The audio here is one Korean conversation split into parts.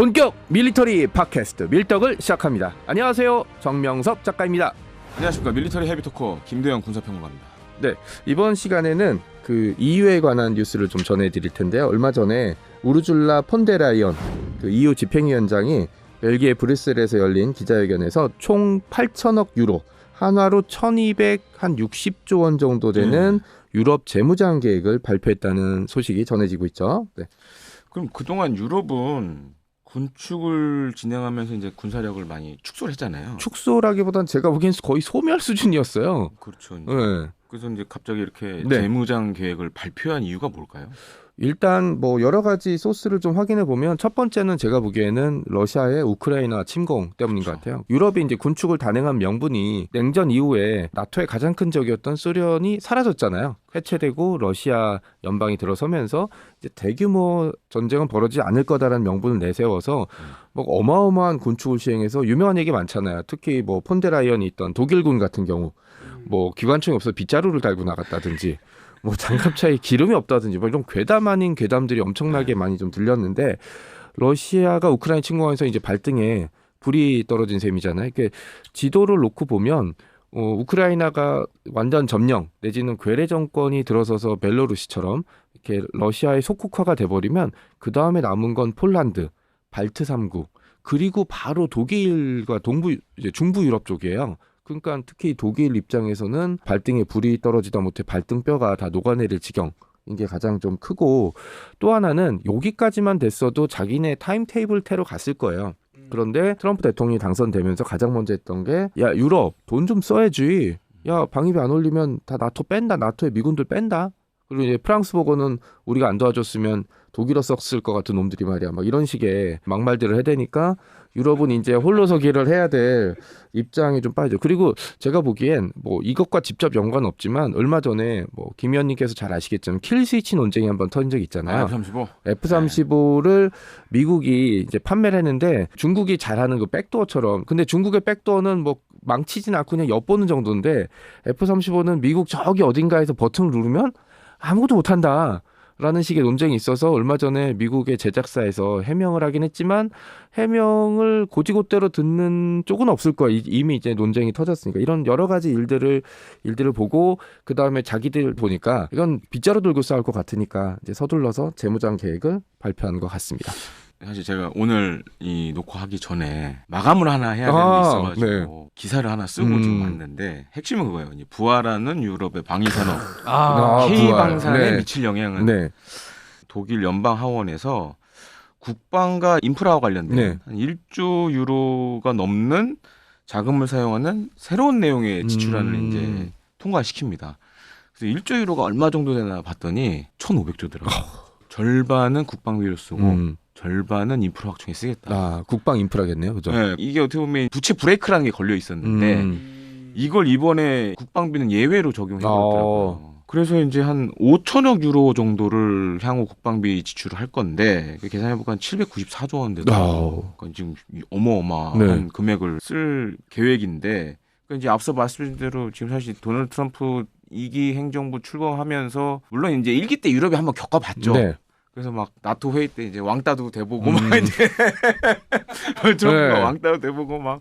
본격 밀리터리 팟캐스트 밀떡을 시작합니다. 안녕하세요, 정명섭 작가입니다. 안녕하십니까, 밀리터리 헤비토커 김도영 군사평론가입니다. 네, 이번 시간에는 그 EU에 관한 뉴스를 좀 전해드릴 텐데요. 얼마 전에 우르줄라 폰데라이언 그 EU 집행위원장이 벨기에 브뤼셀에서 열린 기자회견에서 총 8천억 유로, 한화로 1260조 원 정도 되는 유럽 재무장 계획을 발표했다는 소식이 전해지고 있죠. 네. 그럼 그동안 유럽은 군축을 진행하면서 이제 군사력을 많이 축소를 했잖아요. 축소라기보단 제가 보기엔 거의 소멸 수준이었어요. 그렇죠. 네. 그래서 이제 갑자기 이렇게 네. 재무장 계획을 발표한 이유가 뭘까요? 일단 뭐 여러 가지 소스를 좀 확인해 보면 첫 번째는 제가 보기에는 러시아의 우크라이나 침공 때문인 것 같아요. 유럽이 이제 군축을 단행한 명분이 냉전 이후에 나토의 가장 큰 적이었던 소련이 사라졌잖아요. 해체되고 러시아 연방이 들어서면서 이제 대규모 전쟁은 벌어지지 않을 거다라는 명분을 내세워서 뭐 어마어마한 군축을 시행해서 유명한 얘기 많잖아요. 특히 뭐 폰데라이언이 있던 독일군 같은 경우 뭐 기관총이 없어서 빗자루를 달고 나갔다든지 뭐 장갑차에 기름이 없다든지 뭐 이런 괴담 아닌 괴담들이 엄청나게 많이 좀 들렸는데, 러시아가 우크라이나 침공하면서 이제 발등에 불이 떨어진 셈이잖아요. 이렇게 지도를 놓고 보면 우크라이나가 완전 점령 내지는 괴뢰 정권이 들어서서 벨로루시처럼 이렇게 러시아의 속국화가 돼버리면 그 다음에 남은 건 폴란드, 발트 3국, 그리고 바로 독일과 동부 이제 중부 유럽 쪽이에요. 그러니까 특히 독일 입장에서는 발등에 불이 떨어지다 못해 발등뼈가 다 녹아내릴 지경인 게 가장 좀 크고, 또 하나는 여기까지만 됐어도 자기네 타임테이블대로 갔을 거예요. 그런데 트럼프 대통령이 당선되면서 가장 먼저 했던 게, 야 유럽 돈 좀 써야지, 야 방위비 안 올리면 다 나토 뺀다, 나토의 미군들 뺀다. 그리고 이제 프랑스 보고는 우리가 안 도와줬으면 독일어 썼을 것 같은 놈들이 말이야, 막 이런 식의 막말들을 해대니까 유럽은 이제 홀로서기를 해야 될 입장에 좀 빠져. 그리고 제가 보기엔 뭐 이것과 직접 연관 없지만 얼마 전에 뭐 김 의원님께서 잘 아시겠지만 킬 스위치 논쟁이 한번 터진 적이 있잖아요. F-35. F-35를 미국이 이제 판매를 했는데 중국이 잘하는 그 백도어처럼, 근데 중국의 백도어는 뭐 망치진 않고 그냥 엿보는 정도인데 F-35는 미국 저기 어딘가에서 버튼을 누르면 아무것도 못한다 라는 식의 논쟁이 있어서 얼마 전에 미국의 제작사에서 해명을 하긴 했지만 해명을 곧이곧대로 듣는 쪽은 없을 거야. 이미 이제 논쟁이 터졌으니까. 이런 여러 가지 일들을 보고 그 다음에 자기들 보니까 이건 빗자루 들고 싸울 것 같으니까 이제 서둘러서 재무장 계획을 발표한 것 같습니다. 사실 제가 오늘 이 녹화하기 전에 마감을 하나 해야 되는 게 있어가지고 네. 기사를 하나 쓰고 지금 왔는데, 핵심은 그거예요. 이제 부활하는 유럽의 방위산업, K방산에 부활. 네. 미칠 영향은 네. 독일 연방하원에서 국방과 인프라와 관련된 네. 한 1조 유로가 넘는 자금을 사용하는 새로운 내용의 지출안을 이제 통과시킵니다. 그래서 1조 유로가 얼마 정도 되나 봤더니 1,500조더라고요. 절반은 국방비로 쓰고 절반은 인프라 확충에 쓰겠다. 국방 인프라겠네요, 그죠? 네, 이게 어떻게 보면 부채 브레이크라는 게 걸려 있었는데 이걸 이번에 국방비는 예외로 적용해버렸더라고요. 그래서 이제 한 5천억 유로 정도를 향후 국방비 지출을 할 건데, 계산해보니까 794조 원 되더라고요. 그러니까 지금 어마어마한 금액을 쓸 계획인데, 그러니까 이제 앞서 말씀드린 대로 지금 사실 도널드 트럼프 2기 행정부 출범하면서 물론 이제 1기 때 유럽이 한번 겪어봤죠. 네. 그래서 막 나토 회의 때 이제 왕따도 돼보고 막 이제 트럼프가 왕따도 돼보고 막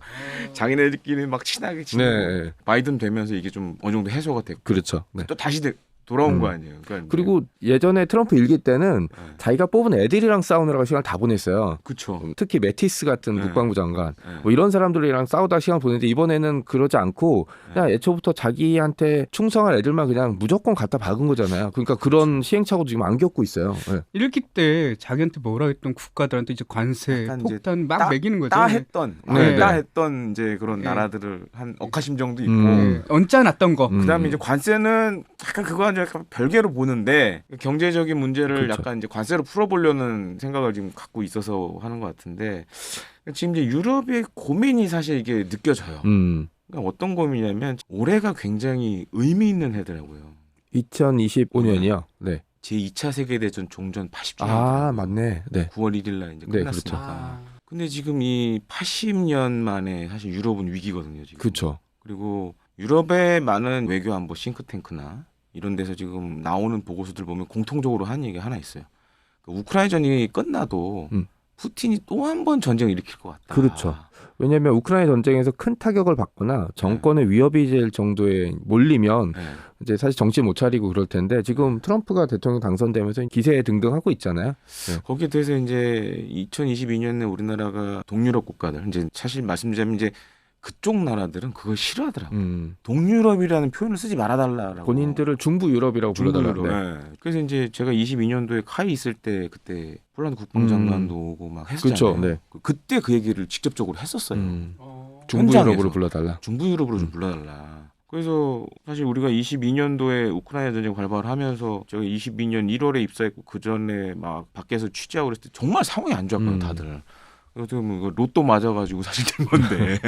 자기네들끼리 막 친하게 지내고 바이든 되면서 이게 좀 어느 정도 해소가 됐고, 그렇죠. 네. 또 다시 돌아온 거 아니에요. 그러니까 그리고 예전에 트럼프 일기 때는 자기가 뽑은 애들이랑 싸우느라고 시간을 다 보냈어요. 그렇죠. 특히 매티스 같은 국방부 장관 뭐 이런 사람들이랑 싸우다 시간 보냈는데, 이번에는 그러지 않고 그냥 애초부터 자기한테 충성할 애들만 그냥 무조건 갖다 박은 거잖아요. 그러니까 그런 시행착오도 지금 안 겪고 있어요. 네. 일기 때 자기한테 뭐라 했던 국가들한테 이제 관세, 폭탄 막 매기는 거죠. 따했던 이제 그런 나라들을 한 억하심 정도 있고 얹자놨던 거. 그다음에 이제 관세는 약간 그거 약간 별개로 보는데, 경제적인 문제를 약간 이제 관세로 풀어보려는 생각을 지금 갖고 있어서 하는 것 같은데, 지금 이제 유럽의 고민이 사실 이게 느껴져요. 그러니까 어떤 고민이냐면 올해가 굉장히 의미 있는 해더라고요. 2025년이요. 네. 제2차 세계대전 종전 80주년. 아 맞네. 네. 9월 1일 날 이제 네, 끝났으니까. 근데 지금 이 80년 만에 사실 유럽은 위기거든요. 지금. 그렇죠. 그리고 유럽의 많은 외교 안보 싱크탱크나 이런 데서 지금 나오는 보고서들 보면 공통적으로 하는 얘기가 하나 있어요. 우크라이나전이 끝나도 푸틴이 또 한 번 전쟁을 일으킬 것 같다. 그렇죠. 왜냐하면 우크라이나 전쟁에서 큰 타격을 받거나 정권의 위협이 될 정도에 몰리면 네. 이제 사실 정신 못 차리고 그럴 텐데 지금 트럼프가 대통령 당선되면서 기세 등등하고 있잖아요. 거기에 대해서 이제 2022년에 우리나라가 동유럽 국가들 이제 사실 말씀드리자면 이제 그쪽 나라들은 그걸 싫어하더라고요. 동유럽이라는 표현을 쓰지 말아달라라고. 본인들을 중부 유럽이라고 불러달라고. 네. 그래서 이제 제가 22년도에 카이 있을 때 그때 폴란드 국방장관도 오고 막 했었잖아요. 그렇죠. 네. 그때 그 얘기를 직접적으로 했었어요. 중부 현장에서. 유럽으로 불러달라. 중부 유럽으로 좀 불러달라. 그래서 사실 우리가 22년도에 우크라이나 전쟁 발발을 하면서 제가 22년 1월에 입사했고 그 전에 막 밖에서 취재하고 그랬을 때 정말 상황이 안 좋았거든요, 다들. 그래서 뭐 로또 맞아가지고 사실 된 건데.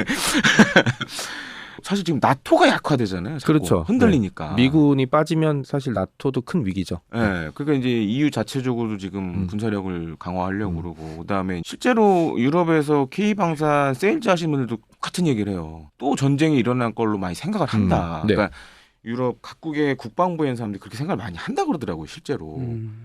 사실 지금 나토가 약화되잖아요. 자꾸. 그렇죠. 흔들리니까. 네. 미군이 빠지면 사실 나토도 큰 위기죠. 네, 그러니까 이제 EU 자체적으로 지금 군사력을 강화하려고 그러고, 그다음에 실제로 유럽에서 K 방산 세일즈 하시는 분들도 같은 얘기를 해요. 또 전쟁이 일어날 걸로 많이 생각을 한다. 네. 그러니까 유럽 각국의 국방부에 있는 사람들이 그렇게 생각을 많이 한다 그러더라고요, 실제로.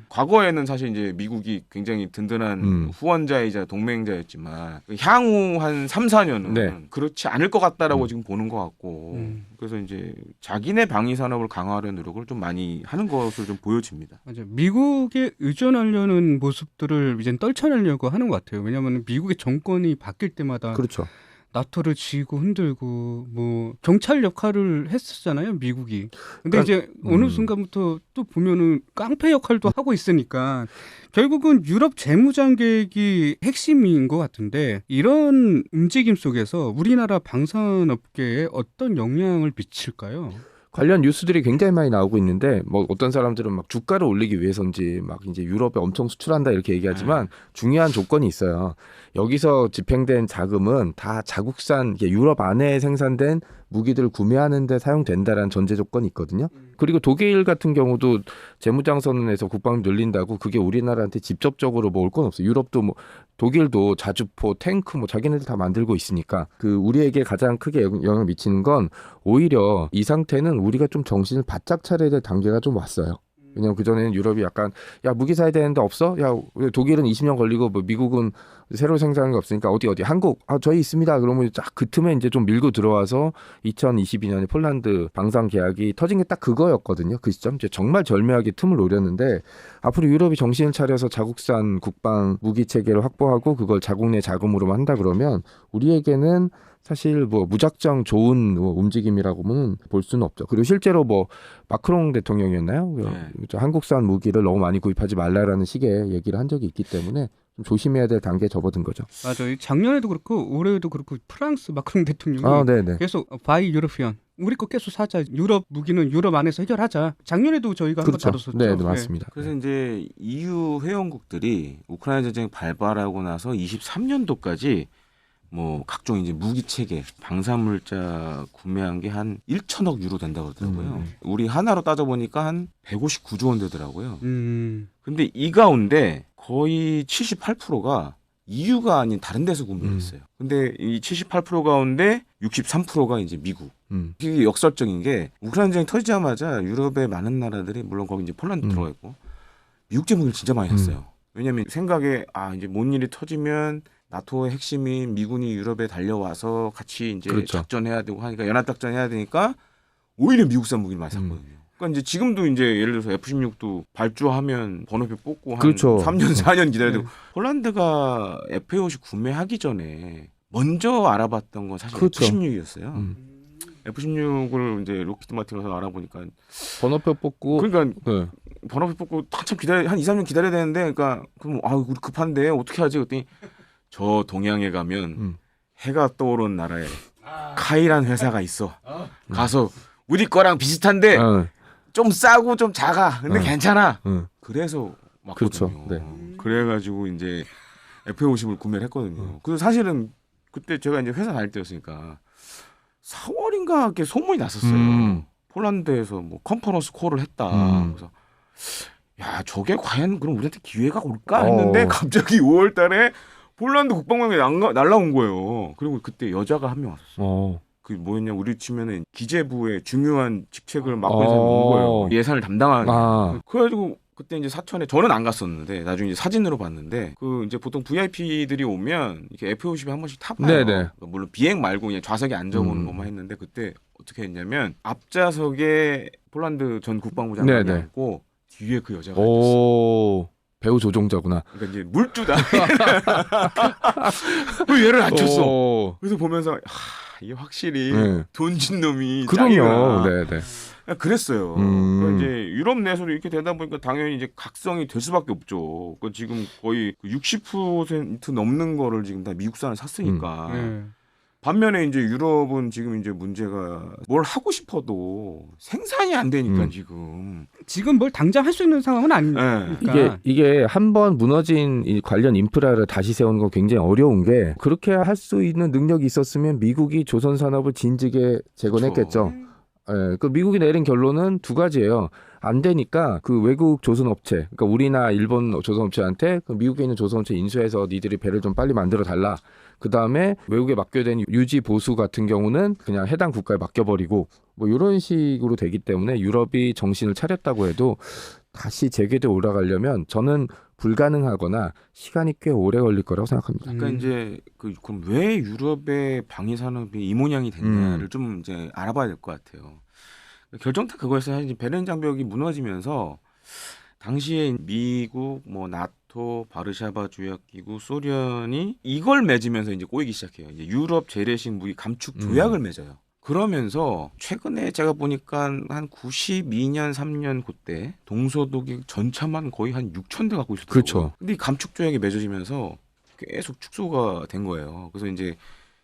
과거에는 사실 이제 미국이 굉장히 든든한 후원자이자 동맹자였지만 향후 한 3, 4년은 네. 그렇지 않을 것 같다라고 지금 보는 것 같고 그래서 이제 자기네 방위 산업을 강화하려는 노력을 좀 많이 하는 것으로 좀 보여집니다. 맞아요. 미국에 의존하려는 모습들을 이제 떨쳐내려고 하는 것 같아요. 왜냐하면 미국의 정권이 바뀔 때마다 그렇죠. 나토를 지고 흔들고 뭐 경찰 역할을 했었잖아요, 미국이. 근데 그러니까, 이제 어느 순간부터 또 보면은 깡패 역할도 하고 있으니까 결국은 유럽 재무장 계획이 핵심인 것 같은데 이런 움직임 속에서 우리나라 방산업계에 어떤 영향을 미칠까요? 관련 뉴스들이 굉장히 많이 나오고 있는데 뭐 어떤 사람들은 막 주가를 올리기 위해서인지 막 이제 유럽에 엄청 수출한다 이렇게 얘기하지만 중요한 조건이 있어요. 여기서 집행된 자금은 다 자국산 이게 유럽 안에 생산된 무기들을 구매하는 데 사용된다라는 전제 조건이 있거든요. 그리고 독일 같은 경우도 재무장 선언에서 국방비 늘린다고 그게 우리나라한테 직접적으로 뭐 올 건 없어요. 유럽도 뭐 독일도 자주포, 탱크 뭐 자기네들 다 만들고 있으니까 그 우리에게 가장 크게 영향을 미치는 건 오히려 이 상태는 우리가 좀 정신을 바짝 차려야 될 단계가 좀 왔어요. 왜냐면 그전에는 유럽이 약간 야 무기 사야 되는데 없어? 야 독일은 20년 걸리고 뭐 미국은 새로 생산하는 게 없으니까 어디 한국 저희 있습니다. 그러면 쫙 그 틈에 이제 좀 밀고 들어와서 2022년에 폴란드 방산 계약이 터진 게 딱 그거였거든요. 그 시점 이제 정말 절묘하게 틈을 노렸는데 앞으로 유럽이 정신을 차려서 자국산 국방 무기 체계를 확보하고 그걸 자국 내 자금으로만 한다 그러면 우리에게는 사실 뭐 무작정 좋은 움직임이라고는 볼 수는 없죠. 그리고 실제로 뭐 마크롱 대통령이었나요? 한국산 무기를 너무 많이 구입하지 말라라는 식의 얘기를 한 적이 있기 때문에 좀 조심해야 될 단계에 접어든 거죠. 맞아요. 작년에도 그렇고 올해에도 그렇고 프랑스 마크롱 대통령이 계속 바이 유러피언 우리 거 계속 사자. 유럽 무기는 유럽 안에서 해결하자. 작년에도 저희가 한번 다뤘었죠. 네, 맞습니다. 그래서 이제 EU 회원국들이 우크라이나 전쟁 발발하고 나서 23년도까지 뭐 각종 이제 무기 체계, 방산물자 구매한 게 한 1천억 유로 된다고 그러더라고요. 우리 하나로 따져 보니까 한 159조 원 되더라고요. 근데 이 가운데 거의 78%가 EU가 아닌 다른 데서 구매했어요. 근데 이 78% 가운데 63%가 이제 미국. 이게 역설적인 게 우크라이나 전쟁이 터지자마자 유럽의 많은 나라들이 물론 거기 이제 폴란드 들어가 있고 미국 제목을 진짜 많이 샀어요. 왜냐하면 생각에 이제 뭔 일이 터지면 나토의 핵심인 미군이 유럽에 달려와서 같이 이제 작전해야 되고 하니까 연합작전 해야 되니까 오히려 미국산 무기를 많이 샀거든요. 그러니까 이제 지금도 이제 예를 들어서 F-16도 발주하면 번호표 뽑고 한 3년 4년 기다려야 되고 폴란드가 F-50 구매하기 전에 먼저 알아봤던 건 사실 F-16이었어요. F-16을 이제 로키드 마틴에서 알아보니까 번호표 뽑고 그러니까 번호표 뽑고 한참 한 2, 3년 기다려야 되는데 그러니까 그럼 우리 급한데 어떻게 하지 그랬더니 저 동양에 가면 해가 떠오르는 나라에 카이란 회사가 있어. 가서 우리 거랑 비슷한데 좀 싸고 좀 작아. 근데 괜찮아. 그래서 왔거든요. 그래가지고 이제 F-50을 구매를 했거든요. 그래서 사실은 그때 제가 이제 회사 다닐 때였으니까 4월인가 이렇게 소문이 났었어요. 폴란드에서 뭐 컨퍼런스 콜을 했다. 그래서 야 저게 과연 그럼 우리한테 기회가 올까 했는데 갑자기 5월달에 폴란드 국방부에 날라온 거예요. 그리고 그때 여자가 한 명 왔었어요. 그 뭐였냐 우리 치면은 기재부의 중요한 직책을 맡고 있는 사람이 온 거예요. 예산을 담당하는. 그래가지고 그때 이제 사천에 저는 안 갔었는데 나중에 이제 사진으로 봤는데 그 이제 보통 VIP들이 오면 이렇게 F-50에 한 번씩 타봐요. 네네. 물론 비행 말고 그냥 좌석에 앉아보는 것만 했는데 그때 어떻게 했냐면 앞좌석에 폴란드 전 국방부 장관이 네네. 앉고 뒤에 그 여자가 앉았어. 오, 배우 조종자구나. 그러니까 이제 물주다. 왜 얘를 앉혔어? 오. 그래서 보면서 이게 확실히 네. 돈 진 놈이 그럼요. 짱이구나. 네네. 그랬어요. 그러니까 이제 유럽 내에서도 이렇게 되다 보니까 당연히 이제 각성이 될 수밖에 없죠. 그 지금 거의 60% 넘는 거를 지금 다 미국산을 샀으니까. 네. 반면에 이제 유럽은 지금 이제 문제가 뭘 하고 싶어도 생산이 안 되니까 지금 뭘 당장 할 수 있는 상황은 아니니까. 네. 이게 한번 무너진 이 관련 인프라를 다시 세우는 건 굉장히 어려운 게 그렇게 할 수 있는 능력이 있었으면 미국이 조선 산업을 진즉에 재건했겠죠. 예, 그 미국이 내린 결론은 두 가지예요. 안 되니까 그 외국 조선업체, 그러니까 우리나 일본 조선업체한테 그 미국에 있는 조선업체 인수해서 니들이 배를 좀 빨리 만들어 달라. 그 다음에 외국에 맡겨된 유지 보수 같은 경우는 그냥 해당 국가에 맡겨버리고 뭐 이런 식으로 되기 때문에 유럽이 정신을 차렸다고 해도 다시 재개돼 올라가려면 저는 불가능하거나 시간이 꽤 오래 걸릴 거라고 생각합니다. 그러니까 이제 그럼 왜 유럽의 방위 산업이 이 모양이 됐냐를 좀 이제 알아봐야 될 것 같아요. 결정타 그거였어요. 사실 베를린 장벽이 무너지면서 당시에 미국, 뭐 나토, 바르샤바 조약기구, 소련이 이걸 맺으면서 이제 꼬이기 시작해요. 이제 유럽 재래식 무기 감축 조약을 맺어요. 그러면서 최근에 제가 보니까 한 92년 3년 그때 동서독일 전차만 거의 한 6,000대 갖고 있었더라고요. 그렇죠. 근데 이 감축 조약이 맺어지면서 계속 축소가 된 거예요. 그래서 이제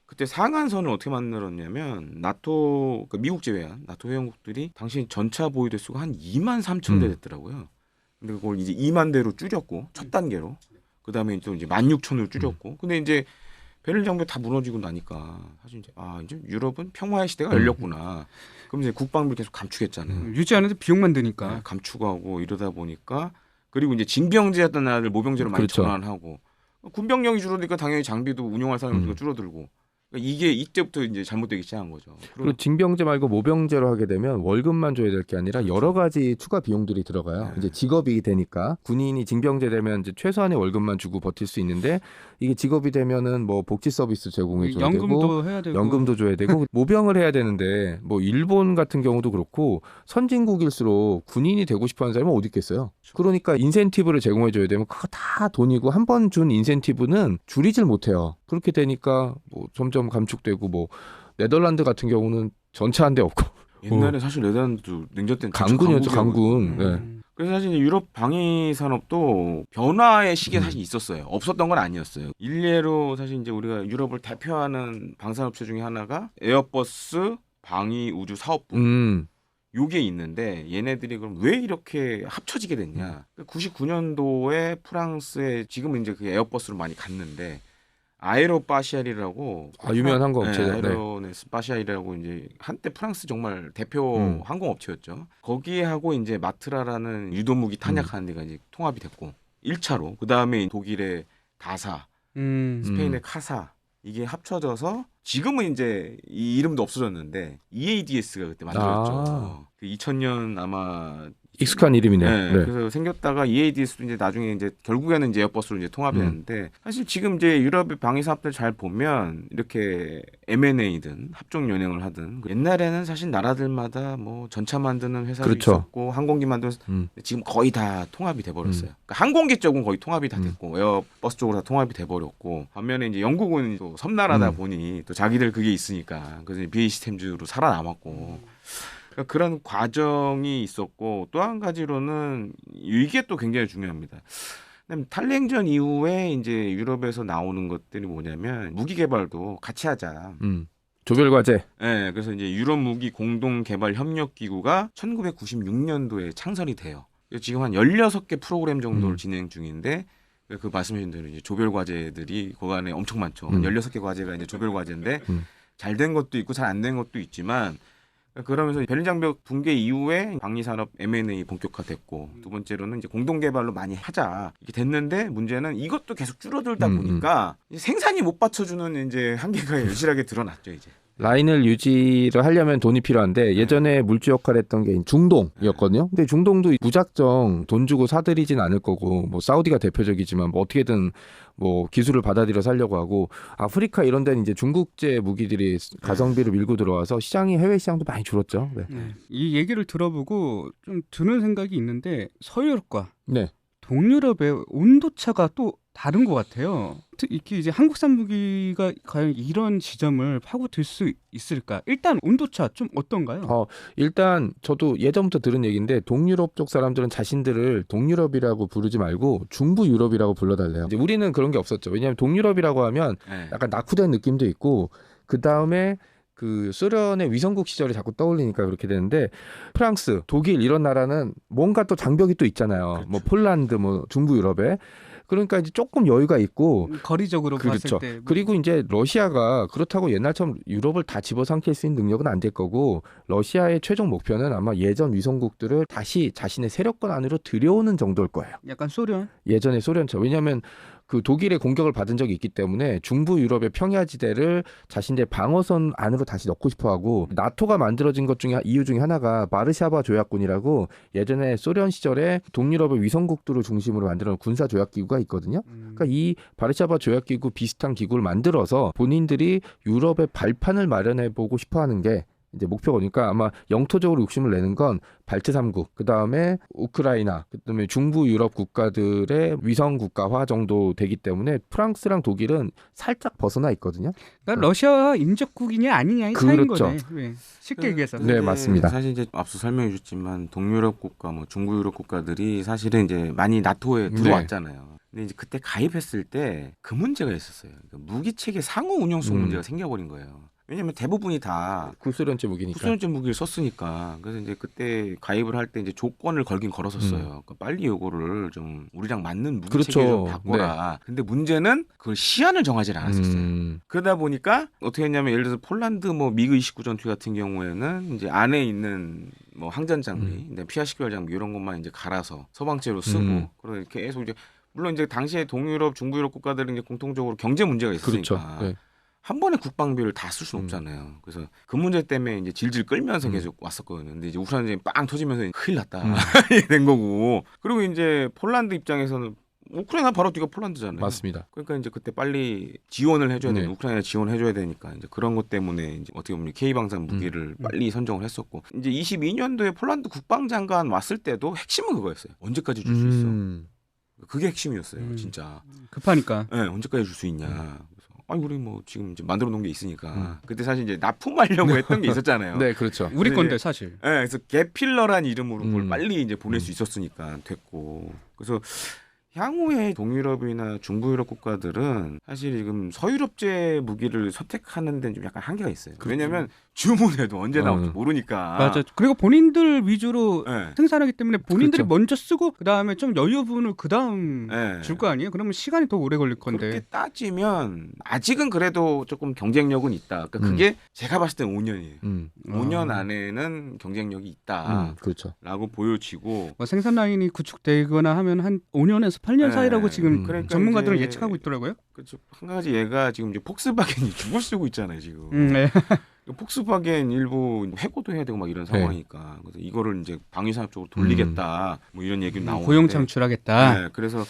그때 상한선을 어떻게 만들었냐면 나토, 그러니까 미국 제외한 나토 회원국들이 당시 전차 보유 대수가 한 2만 3천 대 됐더라고요. 근데 그걸 이제 2만 대로 줄였고 첫 단계로 그다음에 또 이제 16,000으로 줄였고 근데 이제 베를린 장벽 다 무너지고 나니까 사실 이제 유럽은 평화의 시대가 열렸구나. 그럼 이제 국방비를 계속 감축했잖아요. 유지하는데 비용만 드니까. 네, 감축하고 이러다 보니까 그리고 이제 징병제였던 나라를 모병제로 많이 그렇죠. 전환하고 군병력이 줄어드니까 당연히 장비도 운용할 사람이 줄어들고 그러니까 이게 이때부터 이제 잘못되기 시작한 거죠. 그리고 징병제 말고 모병제로 하게 되면 월급만 줘야 될 게 아니라 여러 가지 추가 비용들이 들어가요. 네. 이제 직업이 되니까 군인이 징병제 되면 이제 최소한의 월급만 주고 버틸 수 있는데 이게 직업이 되면은 뭐 복지 서비스 제공해 줘야 되고 연금도 해야 되고 연금도 줘야 되고 모병을 해야 되는데 뭐 일본 같은 경우도 그렇고 선진국일수록 군인이 되고 싶어하는 사람은 어디 있겠어요. 그러니까 인센티브를 제공해 줘야 되면 그거 다 돈이고 한 번 준 인센티브는 줄이질 못해요. 그렇게 되니까 뭐 점점 감축되고 뭐 네덜란드 같은 경우는 전차 한 대 없고 옛날에 사실 네덜란드도 냉전 때는 강군이었죠. 강군. 네. 그래서 사실 유럽 방위 산업도 변화의 시기가 사실 있었어요. 없었던 건 아니었어요. 일례로 사실 이제 우리가 유럽을 대표하는 방산업체 중에 하나가 에어버스 방위 우주 사업부. 요게 있는데 얘네들이 그럼 왜 이렇게 합쳐지게 됐냐? 99년도에 프랑스에 지금은 이제 그 에어버스로 많이 갔는데 아에로바시알이라고 유명한 항공업체죠. 네, 아에로바시알이라고 이제 한때 프랑스 정말 대표 항공업체였죠. 거기하고 이제 마트라라는 유도무기 탄약하는 데가 이제 통합이 됐고 1차로 그다음에 독일의 다사, 스페인의 카사 이게 합쳐져서 지금은 이제 이 이름도 없어졌는데 EADS가 그때 만들어졌죠. 그 2000년 아마 익숙한 이름이네요. 네, 네. 그래서 생겼다가 EADS도 이제 나중에 이제 결국에는 이제 에어버스로 이제 통합이 됐는데 사실 지금 이제 유럽의 방위 사업들 잘 보면 이렇게 M&A든 합종 연행을 하든 옛날에는 사실 나라들마다 뭐 전차 만드는 회사도 그렇죠. 있었고 항공기 만드는 지금 거의 다 통합이 돼 버렸어요. 그러니까 항공기 쪽은 거의 통합이 다 됐고 에어버스 쪽으로 다 통합이 돼 버렸고 반면에 이제 영국은 또 섬나라다 보니 또 자기들 그게 있으니까 그래서 BAE 시스템즈로 살아남았고. 그러니까 그런 과정이 있었고 또 한 가지로는 이게 또 굉장히 중요합니다. 탈냉전 이후에 이제 유럽에서 나오는 것들이 뭐냐면 무기 개발도 같이 하자. 조별 과제. 네, 그래서 이제 유럽 무기 공동 개발 협력 기구가 1996년도에 창설이 돼요. 지금 한 16개 프로그램 정도를 진행 중인데 그 말씀하신 대로 이제 조별 과제들이 그 안에 엄청 많죠. 16개 과제가 이제 조별 과제인데 잘 된 것도 있고 잘 안 된 것도 있지만 그러면서 베를린 장벽 붕괴 이후에 방위 산업 M&A 본격화됐고 두 번째로는 이제 공동 개발로 많이 하자 이렇게 됐는데 문제는 이것도 계속 줄어들다 보니까 이제 생산이 못 받쳐주는 이제 한계가 여실하게 드러났죠 이제. 라인을 유지를 하려면 돈이 필요한데 예전에 물주 역할을 했던 게 중동이었거든요. 근데 중동도 무작정 돈 주고 사들이진 않을 거고 뭐 사우디가 대표적이지만 뭐 어떻게든 뭐 기술을 받아들여 살려고 하고 아프리카 이런 데는 이제 중국제 무기들이 가성비로 밀고 들어와서 시장이 해외 시장도 많이 줄었죠. 네. 이 얘기를 들어보고 좀 드는 생각이 있는데 서유럽과 네. 동유럽의 온도차가 또 다른 것 같아요. 이렇게 이제 한국산 무기가 과연 이런 지점을 파고들 수 있을까? 일단 온도차 좀 어떤가요? 일단 저도 예전부터 들은 얘기인데 동유럽 쪽 사람들은 자신들을 동유럽이라고 부르지 말고 중부 유럽이라고 불러달래요. 이제 우리는 그런 게 없었죠. 왜냐하면 동유럽이라고 하면 약간 낙후된 느낌도 있고 그 다음에 그 소련의 위성국 시절이 자꾸 떠올리니까 그렇게 되는데 프랑스, 독일 이런 나라는 뭔가 또 장벽이 또 있잖아요. 그렇죠. 뭐 폴란드, 뭐 중부 유럽에 그러니까 이제 조금 여유가 있고 거리적으로 그렇죠. 봤을 때 그리고 이제 러시아가 그렇다고 옛날처럼 유럽을 다 집어삼킬 수 있는 능력은 안 될 거고 러시아의 최종 목표는 아마 예전 위성국들을 다시 자신의 세력권 안으로 들여오는 정도일 거예요. 약간 소련? 예전의 소련처럼. 왜냐하면 그 독일의 공격을 받은 적이 있기 때문에 중부 유럽의 평야지대를 자신의 방어선 안으로 다시 넣고 싶어하고 나토가 만들어진 것 중에 이유 중에 하나가 바르샤바 조약군이라고 예전에 소련 시절에 동유럽의 위성국들을 중심으로 만들어 군사 조약 기구가 있거든요. 그러니까 이 바르샤바 조약 기구 비슷한 기구를 만들어서 본인들이 유럽의 발판을 마련해 보고 싶어하는 게 이제 목표니까 아마 영토적으로 욕심을 내는 건 발트 3국, 그 다음에 우크라이나, 그 다음에 중부 유럽 국가들의 위성 국가화 정도 되기 때문에 프랑스랑 독일은 살짝 벗어나 있거든요. 그러니까 러시아와 인접국이냐 아니냐의 차이인 그렇죠. 거네. 네. 쉽게 얘기해서. 네, 맞습니다. 사실 이제 앞서 설명해 주셨지만 동유럽 국가, 뭐 중부 유럽 국가들이 사실은 이제 많이 나토에 들어왔잖아요. 근데 이제 그때 가입했을 때 그 문제가 있었어요. 그러니까 무기 체계 상호 운영성 문제가 생겨버린 거예요. 왜냐면 대부분이 다 구소련제 무기니까. 구소련제 무기를 썼으니까. 그래서 이제 그때 가입을 할 때 이제 조건을 걸긴 걸었었어요. 그러니까 빨리 요거를 좀 우리랑 맞는 무기 그렇죠. 체계를 좀 바꿔라. 근데 문제는 그걸 시한을 정하지 않았었어요. 그러다 보니까 어떻게 했냐면 예를 들어서 폴란드 뭐 미그 29 전투기 같은 경우에는 이제 안에 있는 뭐 항전 장비, 피하 식별 장비 이런 것만 이제 갈아서 서방제로 쓰고 그리고 계속 이제 물론 이제 당시에 동유럽, 중부 유럽 국가들은 이제 공통적으로 경제 문제가 있으니까. 그렇죠. 네. 한 번에 국방비를 다 쓸 수는 없잖아요. 그래서 그 문제 때문에 이제 질질 끌면서 계속 왔었거든요. 근데 이제 우크라이나 빵 터지면서 큰일 났다 된 거고. 그리고 이제 폴란드 입장에서는 우크라이나 바로 뒤가 폴란드잖아요. 맞습니다. 그러니까 이제 그때 빨리 지원을 해줘야 되는 네. 우크라이나 지원해줘야 되니까 이제 그런 것 때문에 이제 어떻게 보면 K 방산 무기를 빨리 선정을 했었고 이제 22년도에 폴란드 국방장관 왔을 때도 핵심은 그거였어요. 언제까지 줄 수 있어? 그게 핵심이었어요, 진짜. 급하니까. 네, 언제까지 줄 수 있냐. 그래서 아니 우리 뭐 지금 이제 만들어 놓은 게 있으니까 그때 사실 이제 납품하려고 했던 게 있었잖아요. 네, 그렇죠. 우리 근데 건데 사실. 네, 그래서 게필러란 이름으로 그걸 빨리 이제 보낼 수 있었으니까 됐고. 그래서 향후에 동유럽이나 중부 유럽 국가들은 사실 지금 서유럽제 무기를 선택하는 데는 좀 약간 한계가 있어요. 왜냐하면 주문해도 언제 나올지 모르니까. 맞아. 그리고 본인들 위주로 네. 생산하기 때문에 본인들이 그렇죠. 먼저 쓰고 그다음에 좀 여유분을 그다음 네. 줄 거 아니에요? 그러면 시간이 더 오래 걸릴 건데. 그렇게 따지면 아직은 그래도 조금 경쟁력은 있다. 그러니까 그게 제가 봤을 땐 5년이에요. 5년 안에는 경쟁력이 있다라고 그렇죠. 보여지고 뭐 생산 라인이 구축되거나 하면 한 5년에서 8년 사이라고 지금 그러니까 전문가들은 이제 예측하고 있더라고요. 그렇죠. 한 가지 얘가 지금 이제 폭스바겐이 죽을 쓰고 있잖아요 지금. 네. 폭스바겐 일부 해고도 해야 되고 막 이런 상황이니까 그래서 이거를 이제 방위산업 쪽으로 돌리겠다 뭐 이런 얘기도 나오는데 고용 창출하겠다. 네, 그래서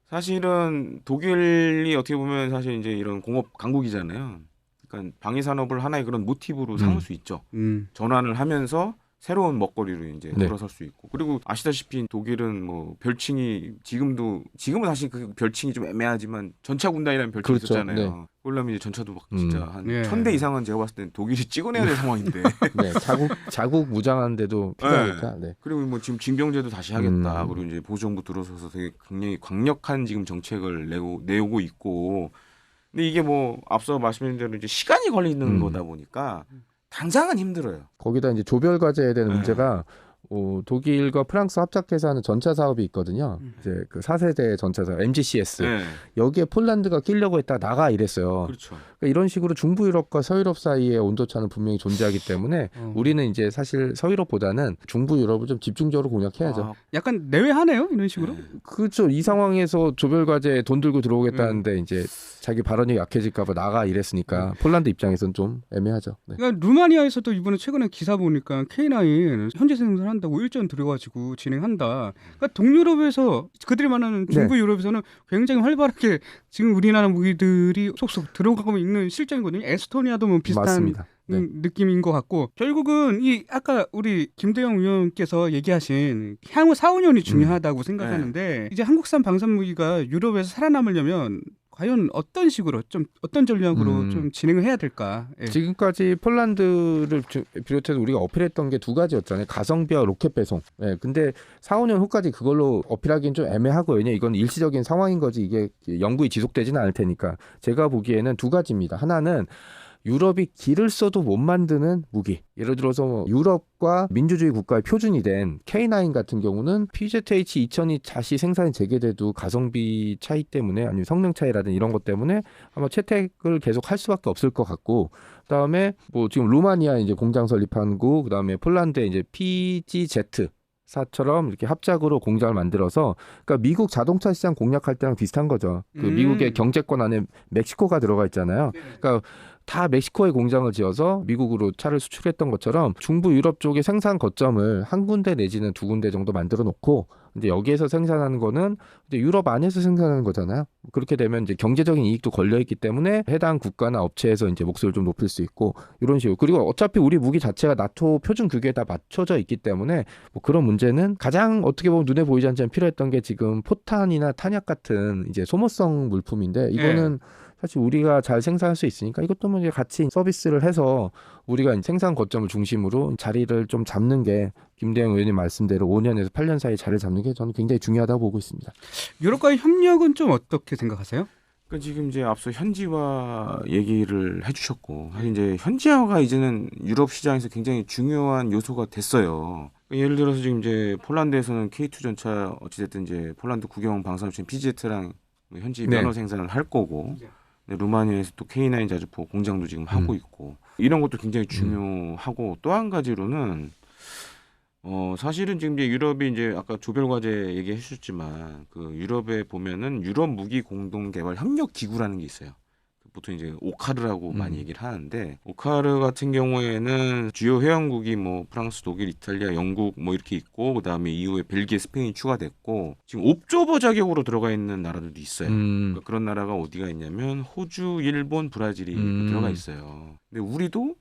사실은 독일이 어떻게 보면 사실 이제 이런 공업 강국이잖아요. 그러니까 방위산업을 하나의 그런 모티브로 삼을 수 있죠. 전환을 하면서 새로운 먹거리로 이제 네. 돌아설 수 있고 그리고 아시다시피 독일은 뭐 별칭이 지금은 사실 그 별칭이 좀 애매하지만 전차군단이라는 별칭이 그렇죠. 있었잖아요. 네. 그러려면 이제 전차도 막 진짜 한 네. 1000대 이상은 제가 봤을 땐 독일이 찍어내야 될 상황인데 네, 자국 무장하는데도 필요하니까. 네. 그리고 뭐 지금 징병제도 다시 하겠다. 그리고 이제 보수정부 들어서서 되게 굉장히 강력한 지금 정책을 내오고 있고 근데 이게 뭐 앞서 말씀드린 대로 이제 시간이 걸리는 거다 보니까 당장은 힘들어요. 거기다 이제 조별 과제에 대한 네. 문제가 독일과 프랑스 합작해서 하는 전차 사업이 있거든요. 이제 그 4세대 전차 사업 MGCS. 네. 여기에 폴란드가 끼려고 했다 나가 이랬어요. 그렇죠. 그러니까 이런 식으로 중부 유럽과 서유럽 사이에 온도차는 분명히 존재하기 때문에 우리는 이제 사실 서유럽보다는 중부 유럽을 좀 집중적으로 공략해야죠. 약간 내외하네요, 이런 식으로. 그렇죠. 이 상황에서 조별 과제에 돈 들고 들어오겠다는데 이제 자기 발언이 약해질까봐 나가 이랬으니까 폴란드 입장에서는 좀 애매하죠. 네. 그러니까 루마니아에서도 이번에 최근에 기사 보니까 K9 현지 생산한다고 일전 들여가지고 진행한다. 그러니까 동유럽에서 그들이 말하는 중부 유럽에서는 굉장히 활발하게 지금 우리나라 무기들이 속속 들어가고 있는 실정이거든요. 에스토니아도 뭐 비슷한 맞습니다. 네. 느낌인 것 같고 결국은 이 아까 우리 김대영 의원께서 얘기하신 향후 4, 5년이 중요하다고 생각하는데 이제 한국산 방산 무기가 유럽에서 살아남으려면 과연 어떤 식으로 좀 어떤 전략으로 좀 진행을 해야 될까? 예. 지금까지 폴란드를 비롯해서 우리가 어필했던 게 두 가지였잖아요. 가성비와 로켓 배송. 예, 근데 4, 5년 후까지 그걸로 어필하기는 좀 애매하고 왜냐 이건 일시적인 상황인 거지 이게 영구히 지속되지는 않을 테니까 제가 보기에는 두 가지입니다. 하나는 유럽이 길을 써도 못 만드는 무기. 예를 들어서 뭐 유럽과 민주주의 국가의 표준이 된 K9 같은 경우는 PZH-2000이 다시 생산이 재개돼도 가성비 차이 때문에 아니면 성능 차이라든지 이런 것 때문에 아마 채택을 계속 할 수밖에 없을 것 같고 그다음에 뭐 지금 루마니아에 이제 공장 설립하고 그다음에 폴란드에 이제 PGZ 사처럼 이렇게 합작으로 공장을 만들어서 그러니까 미국 자동차 시장 공략할 때랑 비슷한 거죠. 그 미국의 경제권 안에 멕시코가 들어가 있잖아요. 그러니까 다 멕시코에 공장을 지어서 미국으로 차를 수출했던 것처럼 중부 유럽 쪽의 생산 거점을 한 군데 내지는 두 군데 정도 만들어 놓고 이제 여기에서 생산하는 거는 이제 유럽 안에서 생산하는 거잖아요. 그렇게 되면 이제 경제적인 이익도 걸려 있기 때문에 해당 국가나 업체에서 이제 몫을 좀 높일 수 있고 이런 식으로 그리고 어차피 우리 무기 자체가 나토 표준 규격에 다 맞춰져 있기 때문에 뭐 그런 문제는 가장 어떻게 보면 눈에 보이지 않지만 필요했던 게 지금 포탄이나 탄약 같은 이제 소모성 물품인데 이거는 사실 우리가 잘 생산할 수 있으니까 이것도 뭐 이제 같이 서비스를 해서 우리가 생산 거점을 중심으로 자리를 좀 잡는 게 김대영 의원님 말씀대로 5년에서 8년 사이 자리를 잡는 게 저는 굉장히 중요하다고 보고 있습니다. 유럽과의 협력은 좀 어떻게 생각하세요? 그러니까 지금 이제 앞서 현지화 얘기를 해주셨고 사실 이제 현지화가 이제는 유럽 시장에서 굉장히 중요한 요소가 됐어요. 예를 들어서 지금 이제 폴란드에서는 K2 전차 어찌됐든 이제 폴란드 국영 방산업체인 PZ랑 현지 면허 생산을 할 거고. 루마니아에서 또 K9 자주포 공장도 지금 하고 있고 이런 것도 굉장히 중요하고 또 한 가지로는 사실은 지금 이제 유럽이 이제 아까 조별 과제 얘기해 주셨지만 그 유럽에 보면은 유럽 무기 공동 개발 협력 기구라는 게 있어요. 보통 이제 오카르라고 많이 얘기를 하는데 오카르 같은 경우에는 주요 회원국이 뭐 프랑스, 독일, 이탈리아, 영국 뭐 이렇게 있고 그다음에 이후에 벨기에, 스페인이 추가됐고 지금 옵저버 자격으로 들어가 있는 나라들도 있어요. 그러니까 그런 나라가 어디가 있냐면 호주, 일본, 브라질이 들어가 있어요. 근데 우리도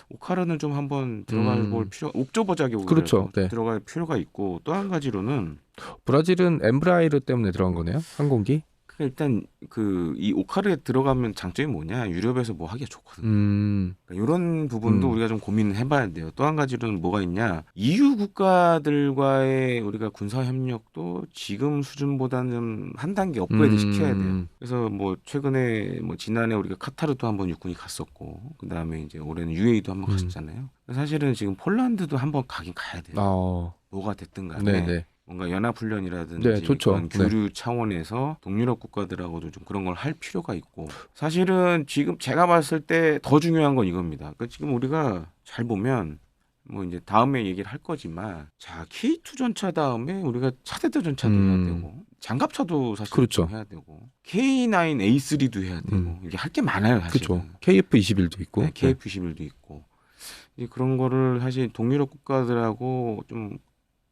오카르는 좀 한번 들어가 볼 필요 옵저버 자격으로 그렇죠. 네. 들어갈 필요가 있고 또 한 가지로는 브라질은 엠브라이르 때문에 들어간 거네요. 항공기. 일단 그 이 오카르에 들어가면 장점이 뭐냐 유럽에서 뭐 하기가 좋거든요. 그러니까 이런 부분도 우리가 좀 고민을 해봐야 돼요. 또 한 가지로는 뭐가 있냐 EU 국가들과의 우리가 군사 협력도 지금 수준보다는 좀 한 단계 업그레이드 시켜야 돼요. 그래서 뭐 최근에 뭐 지난해 우리가 카타르도 한번 육군이 갔었고 그 다음에 이제 올해는 UAE도 한번 갔었잖아요. 사실은 지금 폴란드도 한번 가긴 가야 돼요. 뭐가 됐든 간에. 네네. 뭔가 연합훈련이라든지 그런 교류 차원에서 동유럽 국가들하고도 좀 그런 걸 할 필요가 있고 사실은 지금 제가 봤을 때 더 중요한 건 이겁니다. 그러니까 지금 우리가 잘 보면 뭐 이제 다음에 얘기를 할 거지만 자 K2 전차 다음에 우리가 차세대 전차도 해야 되고 장갑차도 사실 그렇죠. 해야 되고 K9 A3도 해야 되고 이게 할 게 많아요 사실. 그렇죠. KF-21도 있고 네, KF-21도 있고 이제 그런 거를 사실 동유럽 국가들하고 좀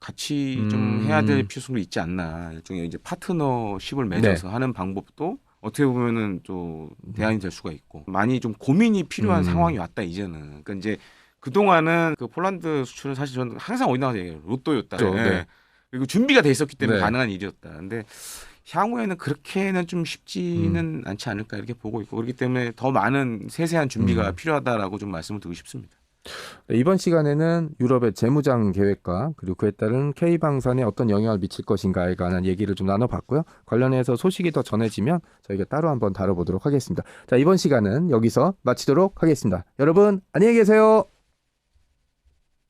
같이 좀 해야 될 필요성도 있지 않나. 일종의 이제 파트너십을 맺어서 하는 방법도 어떻게 보면은 또 대안이 될 수가 있고 많이 좀 고민이 필요한 상황이 왔다 이제는. 그러니까 이제 그 동안은 그 폴란드 수출은 사실 저는 항상 어디 나가서 얘기해요. 로또였다. 그렇죠. 네. 그리고 준비가 돼 있었기 때문에 가능한 일이었다. 근데 향후에는 그렇게는 좀 쉽지는 않지 않을까 이렇게 보고 있고 그렇기 때문에 더 많은 세세한 준비가 필요하다라고 좀 말씀을 드리고 싶습니다. 이번 시간에는 유럽의 재무장 계획과 그리고 그에 따른 K방산에 어떤 영향을 미칠 것인가에 관한 얘기를 좀 나눠봤고요. 관련해서 소식이 더 전해지면 저희가 따로 한번 다뤄보도록 하겠습니다. 자, 이번 시간은 여기서 마치도록 하겠습니다. 여러분 안녕히 계세요.